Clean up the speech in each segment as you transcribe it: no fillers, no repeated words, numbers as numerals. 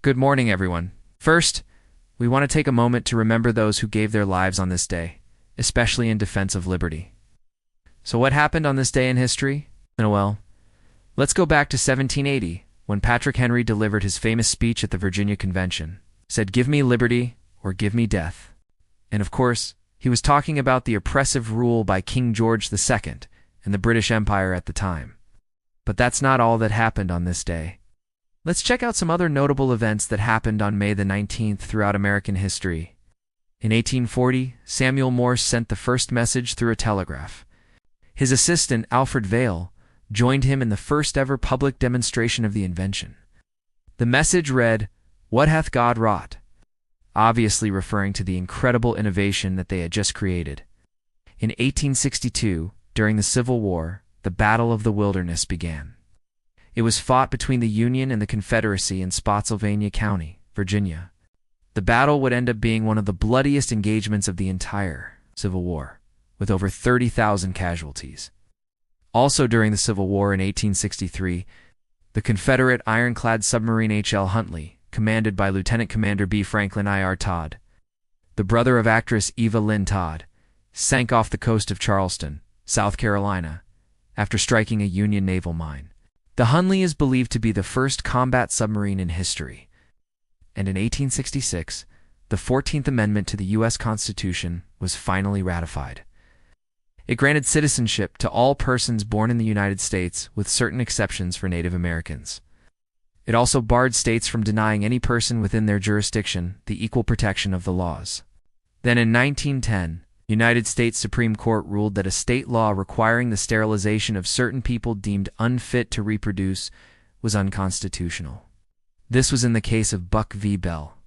Good morning, everyone. First, we want to take a moment to remember those who gave their lives on this day, especially in defense of liberty. So what happened on this day in history? Well, let's go back to 1780, when Patrick Henry delivered his famous speech at the Virginia Convention. He said, "Give me liberty or give me death." And of course, he was talking about the oppressive rule by King George II and the British Empire at the time. But that's not all that happened on this day. Let's check out some other notable events that happened on May the 19th throughout American history. In 1840, Samuel Morse sent the first message through a telegraph. His assistant, Alfred Vail, joined him in the first ever public demonstration of the invention. The message read, "What hath God wrought?" obviously referring to the incredible innovation that they had just created. In 1862, during the Civil War, the Battle of the Wilderness began. It was fought between the Union and the Confederacy in Spotsylvania County, Virginia. The battle would end up being one of the bloodiest engagements of the entire Civil War, with over 30,000 casualties. Also during the Civil War in 1863, the Confederate ironclad submarine H.L. Huntley, commanded by Lieutenant Commander B. Franklin I.R. Todd, the brother of actress Eva Lynn Todd, sank off the coast of Charleston, South Carolina, after striking a Union naval mine. The Huntley is believed to be the first combat submarine in history. And in 1866, the 14th Amendment to the U.S. Constitution was finally ratified. It granted citizenship to all persons born in the United States, with certain exceptions for Native Americans. It also barred states from denying any person within their jurisdiction the equal protection of the laws. Then in 1910, the United States Supreme Court ruled that a state law requiring the sterilization of certain people deemed unfit to reproduce was unconstitutional. This was in the case of Buck v. Bell.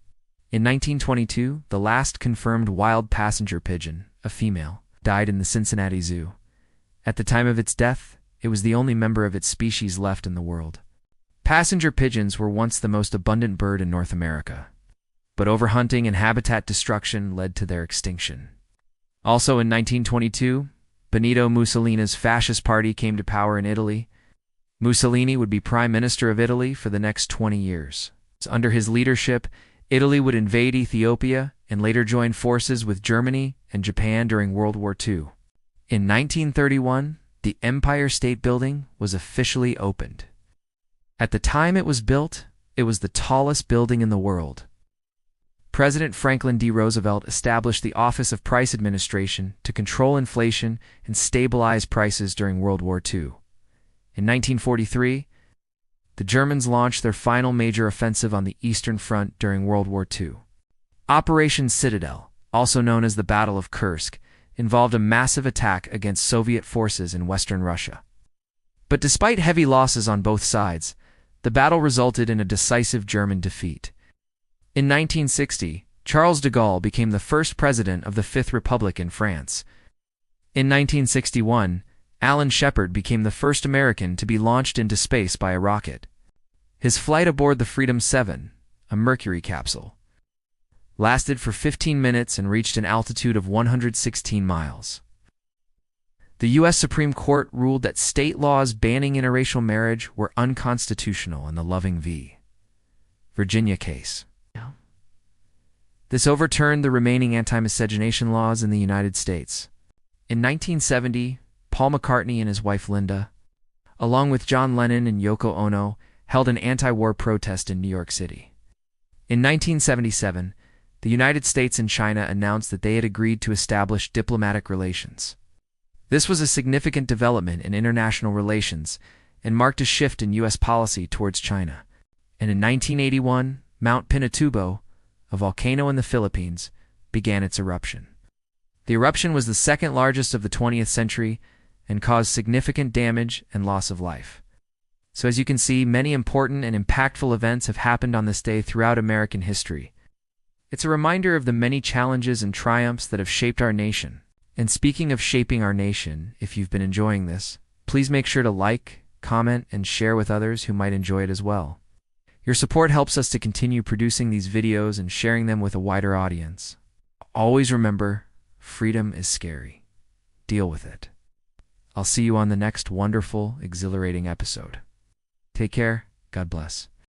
In 1922, the last confirmed wild passenger pigeon, a female, died in the Cincinnati Zoo. At the time of its death, it was the only member of its species left in the world. Passenger pigeons were once the most abundant bird in North America, but overhunting and habitat destruction led to their extinction. Also in 1922, Benito Mussolini's fascist party came to power in Italy. Mussolini would be Prime Minister of Italy for the next 20 years. Under his leadership, Italy would invade Ethiopia and later join forces with Germany and Japan during World War II. In 1931, the Empire State Building was officially opened. At the time it was built, it was the tallest building in the world. President Franklin D. Roosevelt established the Office of Price Administration to control inflation and stabilize prices during World War II. In 1943, the Germans launched their final major offensive on the Eastern Front during World War II. Operation Citadel, also known as the Battle of Kursk, involved a massive attack against Soviet forces in Western Russia. But despite heavy losses on both sides, the battle resulted in a decisive German defeat. In 1960, Charles de Gaulle became the first president of the Fifth Republic in France. In 1961, Alan Shepard became the first American to be launched into space by a rocket. His flight aboard the Freedom 7, a Mercury capsule, lasted for 15 minutes and reached an altitude of 116 miles. The U.S. Supreme Court ruled that state laws banning interracial marriage were unconstitutional in the Loving v. Virginia case. This overturned the remaining anti-miscegenation laws in the United States. In 1970, Paul McCartney and his wife Linda, along with John Lennon and Yoko Ono, held an anti-war protest in New York City. In 1977, the United States and China announced that they had agreed to establish diplomatic relations. This was a significant development in international relations and marked a shift in U.S. policy towards China. And in 1981, Mount Pinatubo, a volcano in the Philippines, began its eruption. The eruption was the second largest of the 20th century and caused significant damage and loss of life. So as you can see, many important and impactful events have happened on this day throughout American history. It's a reminder of the many challenges and triumphs that have shaped our nation. And speaking of shaping our nation, if you've been enjoying this, please make sure to like, comment, and share with others who might enjoy it as well. Your support helps us to continue producing these videos and sharing them with a wider audience. Always remember, freedom is scary. Deal with it. I'll see you on the next wonderful, exhilarating episode. Take care. God bless.